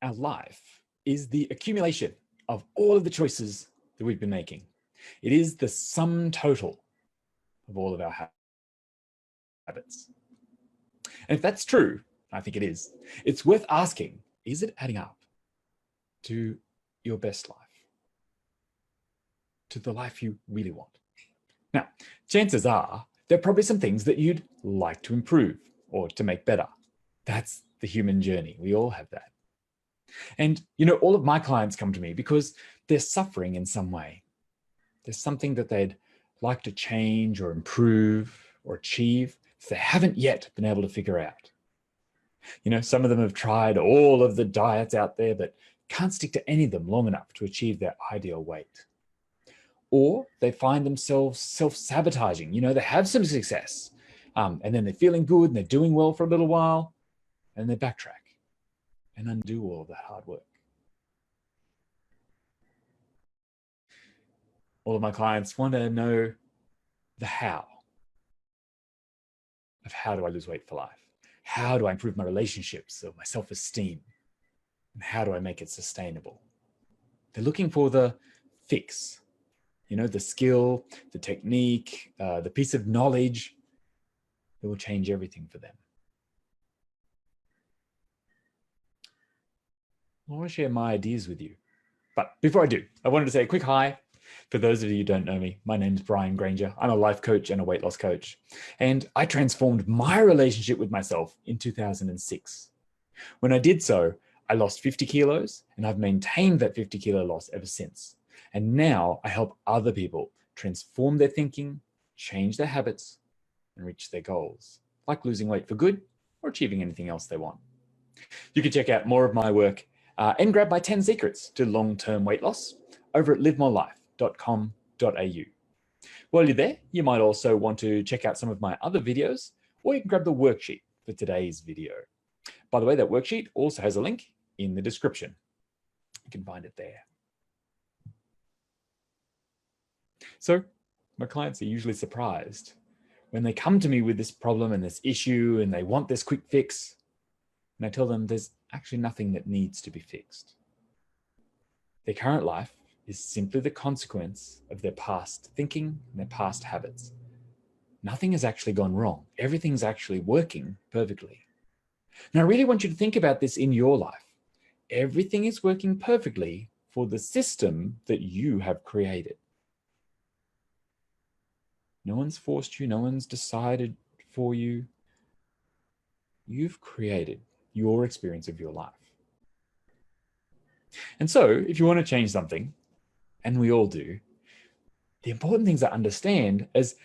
our life is the accumulation of all of the choices that we've been making. It is the sum total of all of our habits. And if that's true, I think it is, it's worth asking, is it adding up to your best life? To the life you really want? Now, chances are there are probably some things that you'd like to improve or to make better. That's the human journey. We all have that. And, you know, all of my clients come to me because they're suffering in some way. There's something that they'd like to change or improve or achieve that they haven't yet been able to figure out. You know, some of them have tried all of the diets out there, but can't stick to any of them long enough to achieve their ideal weight. Or they find themselves self-sabotaging. You know, they have some success and then they're feeling good and they're doing well for a little while and they backtrack and undo all of that hard work. All of my clients want to know the how of how do I lose weight for life? How do I improve my relationships or my self-esteem? And how do I make it sustainable? They're looking for the fix, you know, the skill, the technique, the piece of knowledge that will change everything for them. I want to share my ideas with you. But before I do, I wanted to say a quick hi. For those of you who don't know me, my name is Brian Granger. I'm a life coach and a weight loss coach. And I transformed my relationship with myself in 2006. When I did so, I lost 50 kilos and I've maintained that 50 kilo loss ever since. And now I help other people transform their thinking, change their habits, and reach their goals, like losing weight for good or achieving anything else they want. You can check out more of my work and grab my 10 secrets to long-term weight loss over at livemorelife.com.au. While you're there, you might also want to check out some of my other videos, or you can grab the worksheet for today's video. By the way, that worksheet also has a link in the description. You can find it there. So my clients are usually surprised when they come to me with this problem and this issue and they want this quick fix. And I tell them there's actually nothing that needs to be fixed. Their current life is simply the consequence of their past thinking and their past habits. Nothing has actually gone wrong. Everything's actually working perfectly. Now, I really want you to think about this in your life. Everything is working perfectly for the system that you have created. No one's forced you. No one's decided for you. You've created your experience of your life. And so if you want to change something, and we all do, the important things to understand is,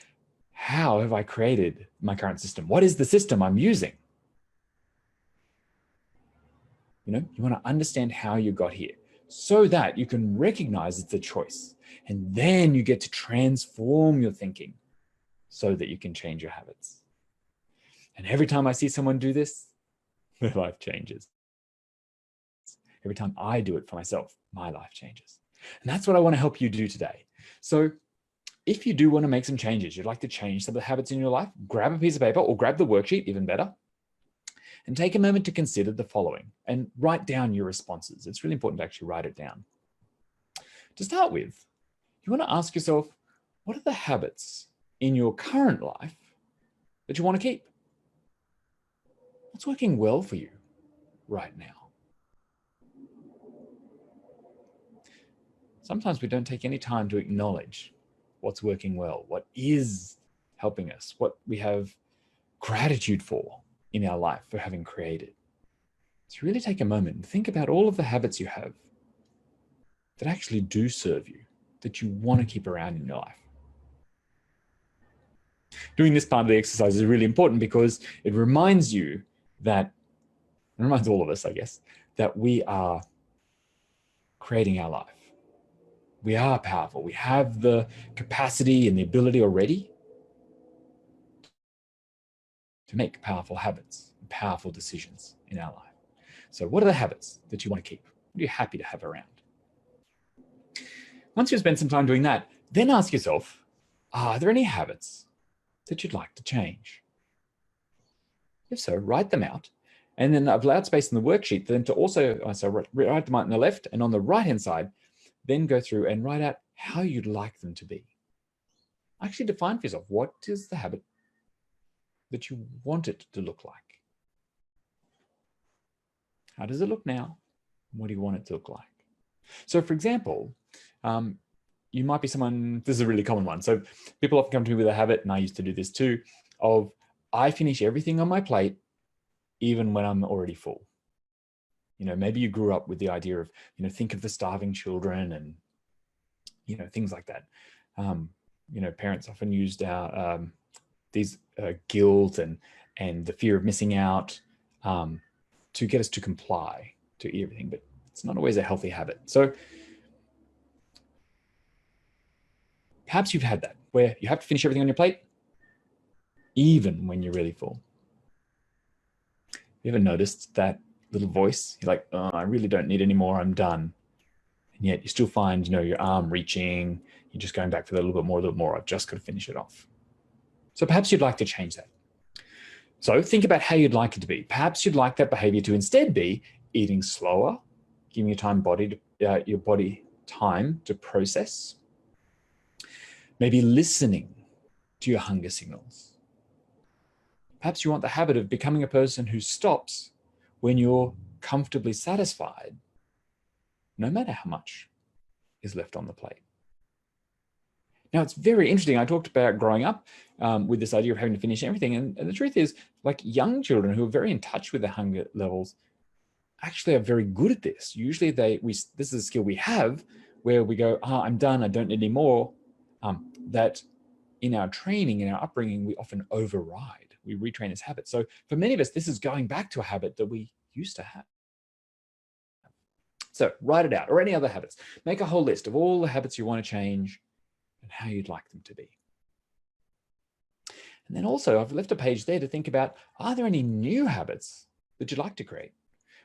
how have I created my current system? What is the system I'm using? You know, you want to understand how you got here so that you can recognize it's a choice. And then you get to transform your thinking so that you can change your habits. And every time I see someone do this, their life changes. Every time I do it for myself, my life changes. And that's what I want to help you do today. So if you do want to make some changes, you'd like to change some of the habits in your life, grab a piece of paper or grab the worksheet, even better, and take a moment to consider the following and write down your responses. It's really important to actually write it down. To start with, you want to ask yourself, what are the habits in your current life that you want to keep? What's working well for you right now? Sometimes we don't take any time to acknowledge what's working well, what is helping us, what we have gratitude for in our life for having created. So really take a moment and think about all of the habits you have that actually do serve you, that you want to keep around in your life. Doing this part of the exercise is really important because it reminds you that, it reminds all of us, I guess, that we are creating our life. We are powerful. We have the capacity and the ability already to make powerful habits and powerful decisions in our life. So what are the habits that you want to keep? What are you happy to have around? Once you've spent some time doing that, then ask yourself, are there any habits that you'd like to change? If so, write them out And then I've allowed space in the worksheet for them to also, so write them out on the left, and on the right-hand side, then go through and write out how you'd like them to be. Actually define for yourself, what is the habit that you want it to look like? How does it look now? What do you want it to look like? So for example, you might be someone, this is a really common one. So people often come to me with a habit, and I used to do this too, of I finish everything on my plate, even when I'm already full. You know, maybe you grew up with the idea of, you know, think of the starving children and, you know, things like that. You know, parents often used our, these guilt and the fear of missing out to get us to comply to everything, but it's not always a healthy habit. So perhaps you've had that where you have to finish everything on your plate, even when you're really full. You ever noticed that little voice? You're like, oh, I really don't need any more, I'm done. And yet you still find, you know, your arm reaching, you're just going back for a little bit more, I've just got to finish it off. So perhaps you'd like to change that. So think about how you'd like it to be. Perhaps you'd like that behavior to instead be eating slower, giving your body time to process. Maybe listening to your hunger signals. Perhaps you want the habit of becoming a person who stops when you're comfortably satisfied, no matter how much is left on the plate. Now, it's very interesting. I talked about growing up with this idea of having to finish everything. And the truth is, like, young children who are very in touch with their hunger levels actually are very good at this. Usually this is a skill we have where we go, I'm done, I don't need any more. That in our training, in our upbringing, we often override. We retrain this habit. So for many of us, this is going back to a habit that we used to have. So write it out, or any other habits. Make a whole list of all the habits you want to change and how you'd like them to be. And then also, I've left a page there to think about, are there any new habits that you'd like to create?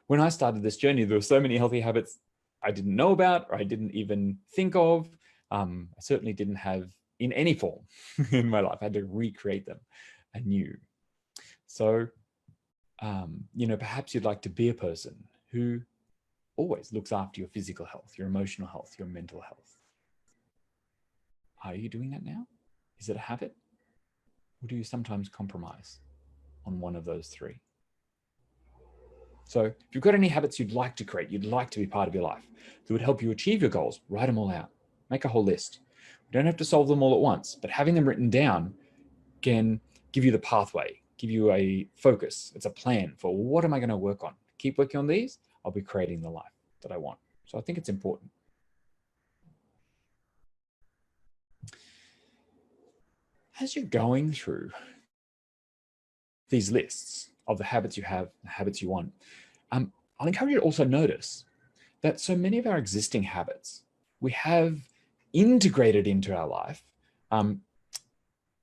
When I started this journey, there were so many healthy habits I didn't know about, or I didn't even think of. I certainly didn't have in any form in my life. I had to recreate them anew. So, you know, perhaps you'd like to be a person who always looks after your physical health, your emotional health, your mental health. Are you doing that now? Is it a habit? Or do you sometimes compromise on one of those three? So if you've got any habits you'd like to create, you'd like to be part of your life, that would help you achieve your goals, write them all out. Make a whole list. You don't have to solve them all at once, but having them written down can give you the pathway, give you a focus. It's a plan for what am I going to work on? Keep working on these, I'll be creating the life that I want. So I think it's important. As you're going through these lists of the habits you have, the habits you want, I'll encourage you to also notice that so many of our existing habits we have integrated into our life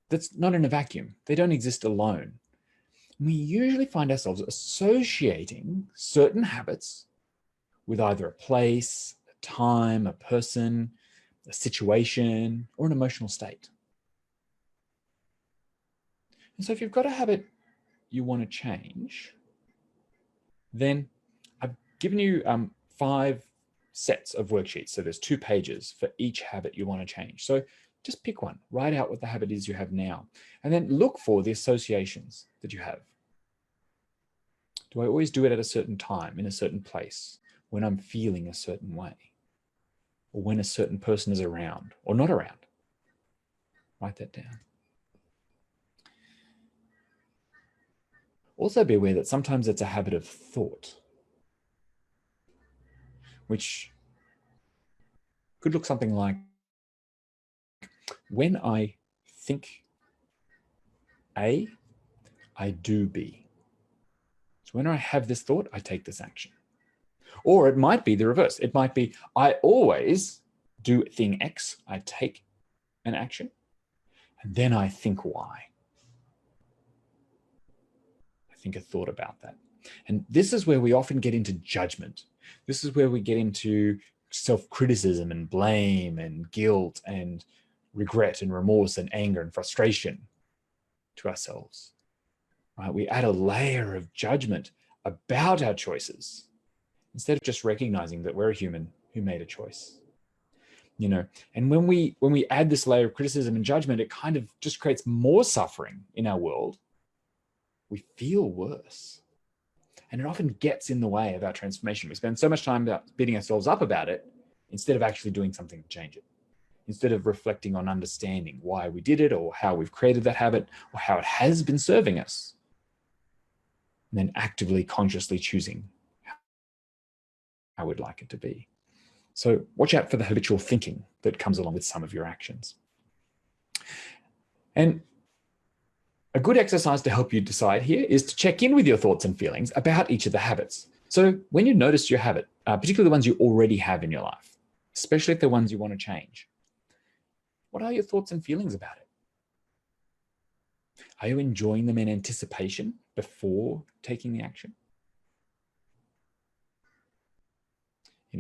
that's not in a vacuum. They don't exist alone. We usually find ourselves associating certain habits with either a place, a time, a person, a situation, or an emotional state. And so if you've got a habit you want to change, then I've given you 5 sets of worksheets. So there's 2 pages for each habit you want to change. So just pick one, write out what the habit is you have now, and then look for the associations that you have. Do I always do it at a certain time, in a certain place, when I'm feeling a certain way, or when a certain person is around or not around? Write that down. Also be aware that sometimes it's a habit of thought, which could look something like, when I think A, I do B. So when I have this thought, I take this action. Or it might be the reverse. It might be, I always do thing X, I take an action, and then I think Y. I think a thought about that. And this is where we often get into judgment. This is where we get into self-criticism and blame and guilt and regret and remorse and anger and frustration to ourselves. Right? We add a layer of judgment about our choices instead of just recognizing that we're a human who made a choice. And when we add this layer of criticism and judgment, it kind of just creates more suffering in our world. We feel worse. And it often gets in the way of our transformation. We spend so much time beating ourselves up about it instead of actually doing something to change it. Instead of reflecting on understanding why we did it or how we've created that habit or how it has been serving us. And then actively, consciously choosing how we'd like it to be. So watch out for the habitual thinking that comes along with some of your actions. And a good exercise to help you decide here is to check in with your thoughts and feelings about each of the habits. So when you notice your habit, particularly the ones you already have in your life, especially if they're ones you want to change, what are your thoughts and feelings about it? Are you enjoying them in anticipation before taking the action?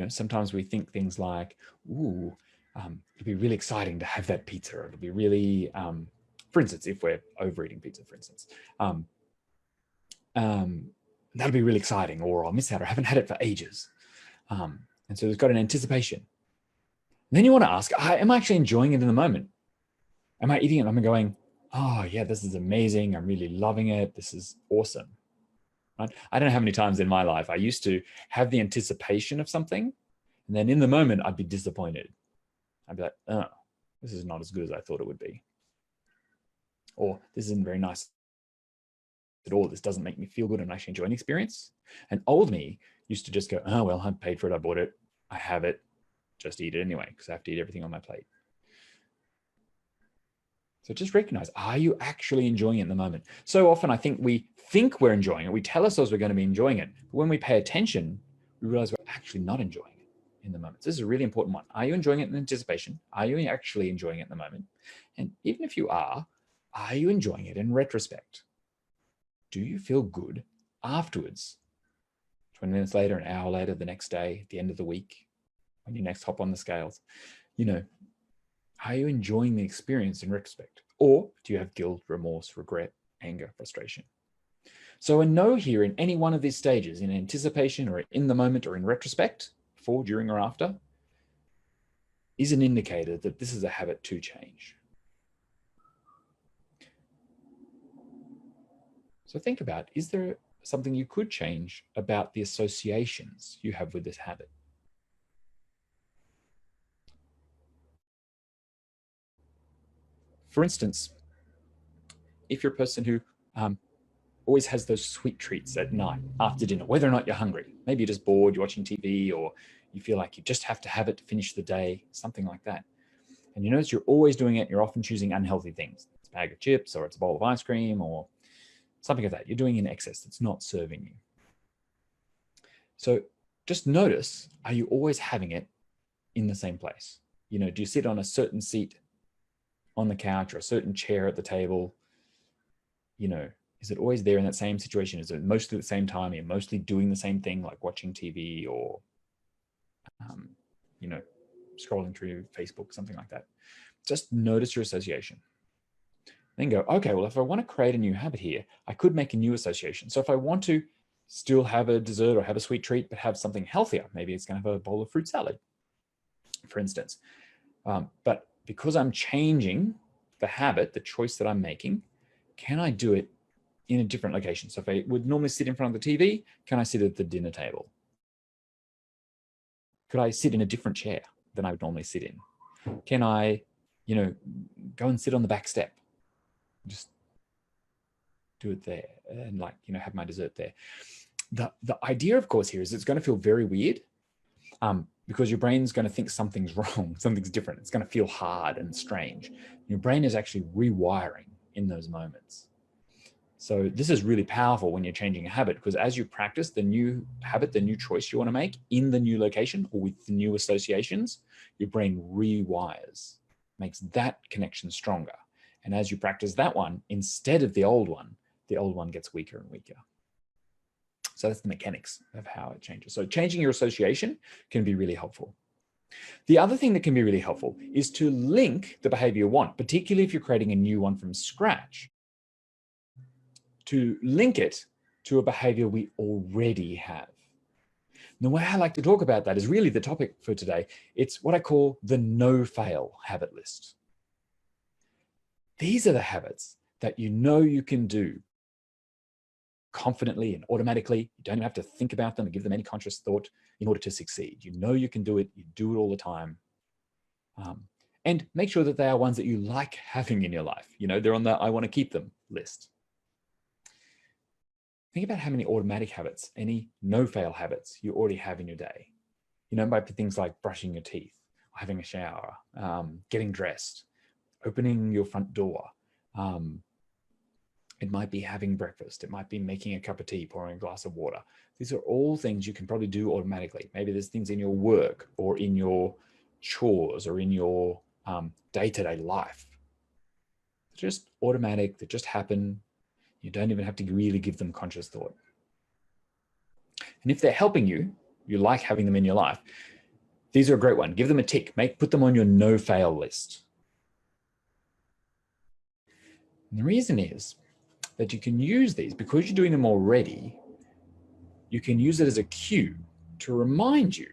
Sometimes we think things like, ooh, it'd be really exciting to have that pizza. Or it'll be really, for instance, if we're overeating pizza, for instance, that'll be really exciting, or I'll miss out, or I haven't had it for ages. And so there's got an anticipation. And then you want to ask, am I actually enjoying it in the moment? Am I eating it and I'm going, oh yeah, this is amazing. I'm really loving it. This is awesome. Right? I don't know how many times in my life I used to have the anticipation of something, and then in the moment I'd be disappointed. I'd be like, oh, this is not as good as I thought it would be. Or this isn't very nice at all. This doesn't make me feel good and actually enjoy an experience. And old me used to just go, oh, well, I paid for it. I bought it. I have it. Just eat it anyway, because I have to eat everything on my plate. So just recognize, are you actually enjoying it in the moment? So often I think we think we're enjoying it. We tell ourselves we're going to be enjoying it. But when we pay attention, we realize we're actually not enjoying it in the moment. So this is a really important one. Are you enjoying it in anticipation? Are you actually enjoying it in the moment? And even if you are you enjoying it in retrospect? Do you feel good afterwards? 20 minutes later, an hour later, the next day, at the end of the week, when you next hop on the scales, are you enjoying the experience in retrospect? Or do you have guilt, remorse, regret, anger, frustration? So a no here in any one of these stages, in anticipation or in the moment or in retrospect, before, during, or after, is an indicator that this is a habit to change. So think about, is there something you could change about the associations you have with this habit? For instance, if you're a person who always has those sweet treats at night after dinner, whether or not you're hungry, maybe you're just bored, you're watching TV, or you feel like you just have to have it to finish the day, something like that. And you notice you're always doing it, you're often choosing unhealthy things. It's a bag of chips, or it's a bowl of ice cream, or something like that. You're doing in excess. It's not serving you. So just notice, are you always having it in the same place? Do you sit on a certain seat on the couch or a certain chair at the table? Is it always there in that same situation? Is it mostly at the same time? You're mostly doing the same thing, like watching TV or, scrolling through Facebook, something like that. Just notice your association. Then go, okay, well, if I want to create a new habit here, I could make a new association. So if I want to still have a dessert or have a sweet treat, but have something healthier, maybe it's going to have a bowl of fruit salad, for instance. But because I'm changing the habit, the choice that I'm making, can I do it in a different location? So if I would normally sit in front of the TV, can I sit at the dinner table? Could I sit in a different chair than I would normally sit in? Can I, go and sit on the back step? Just do it there and have my dessert there. The idea, of course, here is it's going to feel very weird because your brain's going to think something's wrong, something's different. It's going to feel hard and strange. Your brain is actually rewiring in those moments. So this is really powerful when you're changing a habit, because as you practice the new habit, the new choice you want to make in the new location or with the new associations, your brain rewires, makes that connection stronger. And as you practice that one, instead of the old one gets weaker and weaker. So that's the mechanics of how it changes. So changing your association can be really helpful. The other thing that can be really helpful is to link the behavior you want, particularly if you're creating a new one from scratch, to link it to a behavior we already have. And the way I like to talk about that is really the topic for today. It's what I call the no-fail habit list. These are the habits that you know you can do confidently and automatically. You don't even have to think about them and give them any conscious thought in order to succeed. You know you can do it. You do it all the time. And make sure that they are ones that you like having in your life. You know, they're on the I want to keep them list. Think about how many automatic habits, any no-fail habits you already have in your day. You know, it might be things like brushing your teeth, having a shower, getting dressed, opening your front door. It might be having breakfast. It might be making a cup of tea, pouring a glass of water. These are all things you can probably do automatically. Maybe there's things in your work or in your chores or in your day-to-day life. They're just automatic, they just happen. You don't even have to really give them conscious thought. And if they're helping you, you like having them in your life, these are a great one. Give them a tick. Put them on your no-fail list. And the reason is that you can use these, because you're doing them already, you can use it as a cue to remind you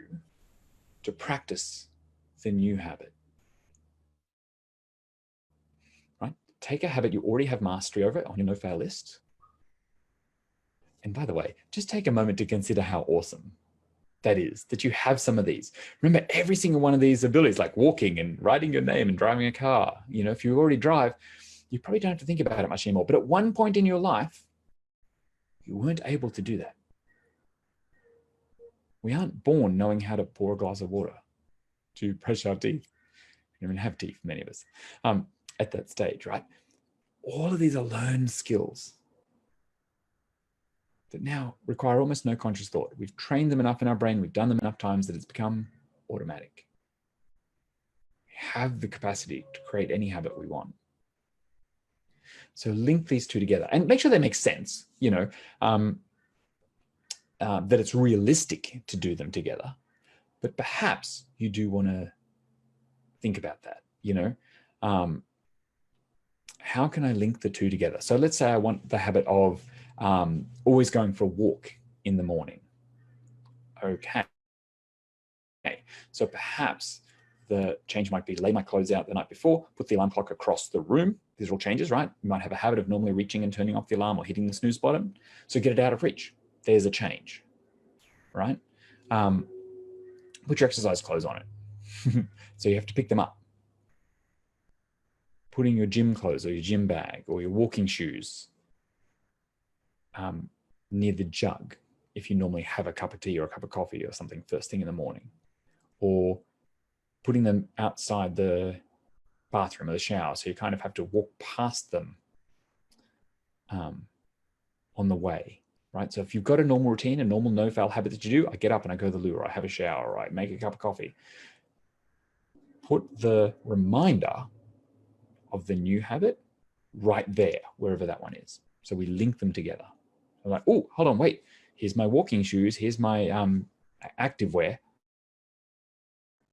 to practice the new habit. Right? Take a habit you already have mastery over on your no-fail list. And by the way, just take a moment to consider how awesome that is, that you have some of these. Remember, every single one of these abilities, like walking and writing your name and driving a car, you know, if you already drive, you probably don't have to think about it much anymore. But at one point in your life, you weren't able to do that. We aren't born knowing how to pour a glass of water, to brush our teeth. We don't even have teeth, many of us, at that stage, right? All of these are learned skills that now require almost no conscious thought. We've trained them enough in our brain, we've done them enough times that it's become automatic. We have the capacity to create any habit we want. So link these two together and make sure they make sense, you know, that it's realistic to do them together. But perhaps you do want to think about that, you know. How can I link the two together? So let's say I want the habit of always going for a walk in the morning. Okay. So perhaps the change might be lay my clothes out the night before, put the alarm clock across the room. These are all changes, right? You might have a habit of normally reaching and turning off the alarm or hitting the snooze button. So get it out of reach. There's a change, right? Put your exercise clothes on it. So you have to pick them up. Putting your gym clothes or your gym bag or your walking shoes near the jug if you normally have a cup of tea or a cup of coffee or something first thing in the morning, or putting them outside the bathroom or the shower, so you kind of have to walk past them on the way, right? So if you've got a normal routine, a normal no-fail habit that you do, I get up and I go to the loo, or I have a shower, or I make a cup of coffee. Put the reminder of the new habit right there, wherever that one is. So we link them together. I'm like, oh, hold on, wait. Here's my walking shoes. Here's my active wear.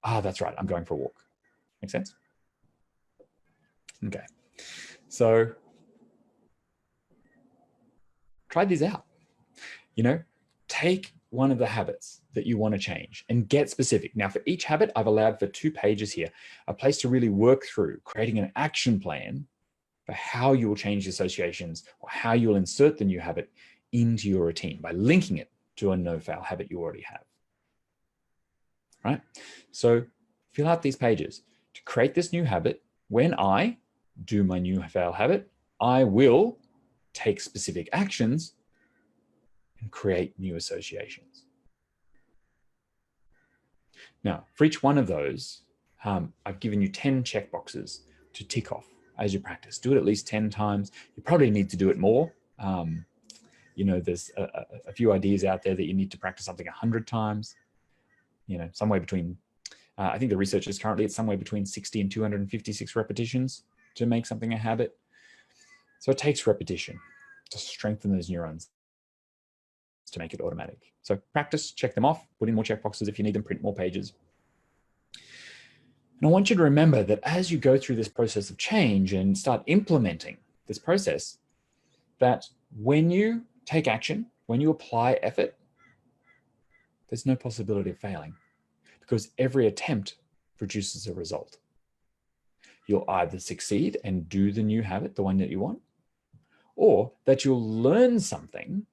Ah, that's right. I'm going for a walk. Make sense? Okay. So try these out. You know, take one of the habits that you want to change and get specific. Now, for each habit, I've allowed for 2 pages here, a place to really work through creating an action plan for how you will change the associations or how you'll insert the new habit into your routine by linking it to a no-fail habit you already have. Right? So fill out these pages. To create this new habit, when I do my new fail habit, I will take specific actions and create new associations. Now, for each one of those, I've given you 10 checkboxes to tick off as you practice. Do it at least 10 times. You probably need to do it more. You know, there's a few ideas out there that you need to practice something 100 times. You know, somewhere between, I think the research is currently it's somewhere between 60 and 256 repetitions to make something a habit. So it takes repetition to strengthen those neurons to make it automatic. So practice, check them off, put in more checkboxes if you need them, print more pages. And I want you to remember that as you go through this process of change and start implementing this process, that when you take action, when you apply effort, there's no possibility of failing because every attempt produces a result. You'll either succeed and do the new habit, the one that you want, or that you'll learn something,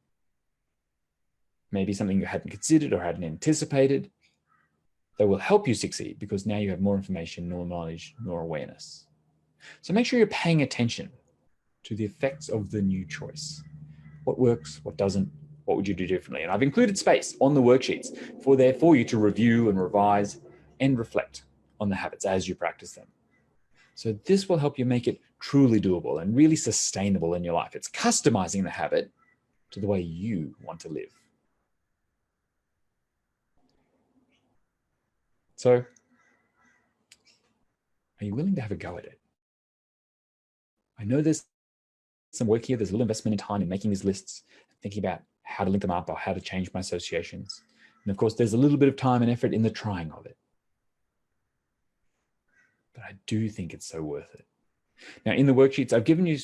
maybe something you hadn't considered or hadn't anticipated, that will help you succeed because now you have more information, more knowledge, more awareness. So make sure you're paying attention to the effects of the new choice. What works, what doesn't, what would you do differently? And I've included space on the worksheets for you to review and revise and reflect on the habits as you practice them. So this will help you make it truly doable and really sustainable in your life. It's customizing the habit to the way you want to live. So are you willing to have a go at it? I know there's some work here. There's a little investment in time in making these lists, thinking about how to link them up or how to change my associations. And of course, there's a little bit of time and effort in the trying of it. But I do think it's so worth it. Now, in the worksheets, I've given you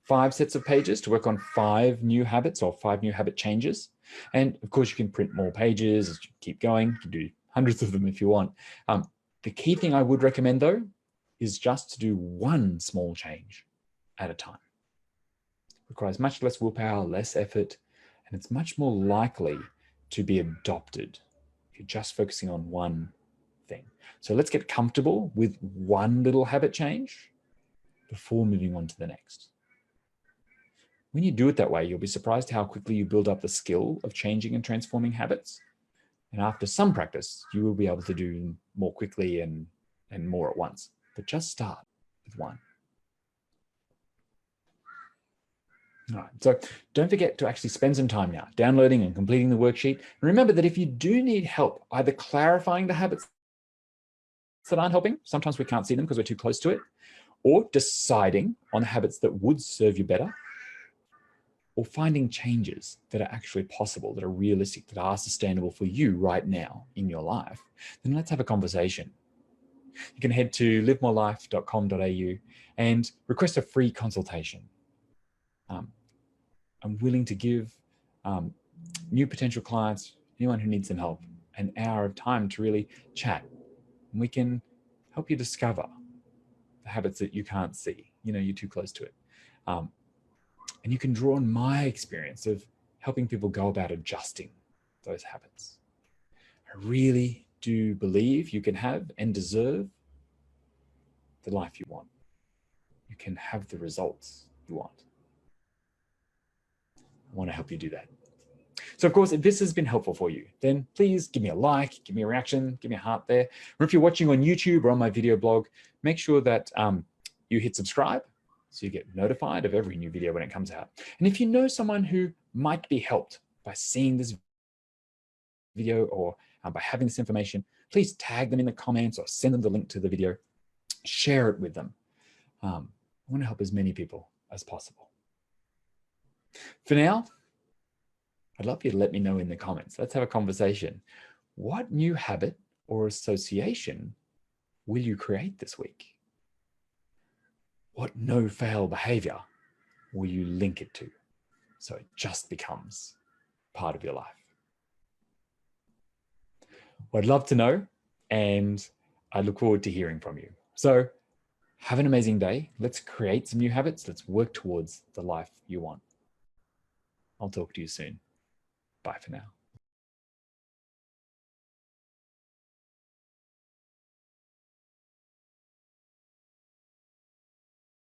5 sets of pages to work on 5 new habits or 5 new habit changes. And of course, you can print more pages as you keep going. You can do hundreds of them if you want. The key thing I would recommend, though, is just to do one small change at a time. It requires much less willpower, less effort, and it's much more likely to be adopted if you're just focusing on one thing. So let's get comfortable with one little habit change before moving on to the next. When you do it that way, you'll be surprised how quickly you build up the skill of changing and transforming habits. And after some practice, you will be able to do more quickly and more at once. But just start with one. All right, so don't forget to actually spend some time now downloading and completing the worksheet. And remember that if you do need help either clarifying the habits that aren't helping, sometimes we can't see them because we're too close to it, or deciding on habits that would serve you better, or finding changes that are actually possible, that are realistic, that are sustainable for you right now in your life, then let's have a conversation. You can head to livemorelife.com.au and request a free consultation. I'm willing to give new potential clients, anyone who needs some help, an hour of time to really chat. And we can help you discover the habits that you can't see. You're too close to it. And you can draw on my experience of helping people go about adjusting those habits. I really do believe you can have and deserve the life you want. You can have the results you want. I want to help you do that. So of course, if this has been helpful for you, then please give me a like, give me a reaction, give me a heart there. Or if you're watching on YouTube or on my video blog, make sure that you hit subscribe so you get notified of every new video when it comes out. And if you know someone who might be helped by seeing this video or by having this information, please tag them in the comments or send them the link to the video. Share it with them. I want to help as many people as possible. For now, I'd love you to let me know in the comments. Let's have a conversation. What new habit or association will you create this week? What no-fail behavior will you link it to so it just becomes part of your life? Well, I'd love to know, and I look forward to hearing from you. So have an amazing day. Let's create some new habits. Let's work towards the life you want. I'll talk to you soon. Bye for now.